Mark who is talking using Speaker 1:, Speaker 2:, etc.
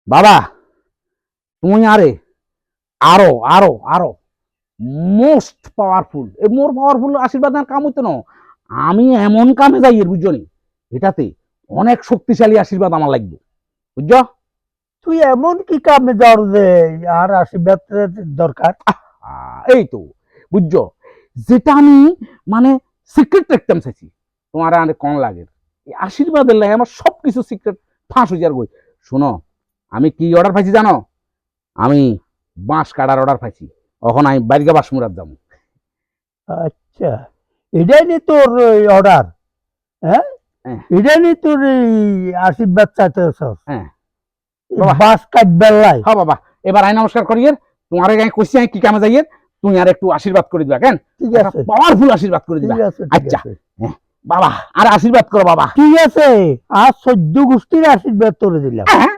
Speaker 1: বাবা তুমি আরো আরো আরো মোস্ট পাওয়ারফুল এ মোর পাওয়ারফুল আশীর্বাদ আর কাম হইতো না। আমি এমন কামে যাই এর বুঝছো নি, এটাতে অনেক শক্তিশালী আশীর্বাদ আমার লাগবে, বুঝছো?
Speaker 2: তুই এমন কি কামে যাওয়ার যে আর আশীর্বাদ দরকার?
Speaker 1: এই তো বুঝছো, যেটা আমি মানে সিক্রেট রাখতাম চাইছি, তোমার আর কম লাগে এই আশীর্বাদের লাগে আমার সবকিছু সিক্রেট ফাঁস হয়ে যার গই। শোনো, আমি কি অর্ডার পাইছি জানো? আমি বাঁশ কাটার অর্ডার পাইছি, এখন আমি বাইরে বাঁশ মুরাত যাবো।
Speaker 2: আচ্ছা, এটাই নি তোর অর্ডার? হ্যাঁ,
Speaker 1: হ্যাঁ
Speaker 2: এটাই নি তোর এই আশীর্বাদ চাইতেছ?
Speaker 1: হ্যাঁ বাবা।
Speaker 2: বাস কাট বেলায়?
Speaker 1: হ্যাঁ বাবা, এবার আই নমস্কার করিয়ে তোমার আমি কইছি আমি কি কামে যাইয়ে, তুমি আর একটু আশীর্বাদ করে দিবা কেন?
Speaker 2: ঠিক আছে,
Speaker 1: পাওয়ারফুল আশীর্বাদ করে দিবা।
Speaker 2: ঠিক আছে, ঠিক
Speaker 1: আচ্ছা
Speaker 2: আছে,
Speaker 1: হ্যাঁ বাবা, আর আশীর্বাদ করো বাবা।
Speaker 2: ঠিক আছে। আর 14 গোষ্ঠীর আশীর্বাদ তোরে দিলাম।
Speaker 1: হ্যাঁ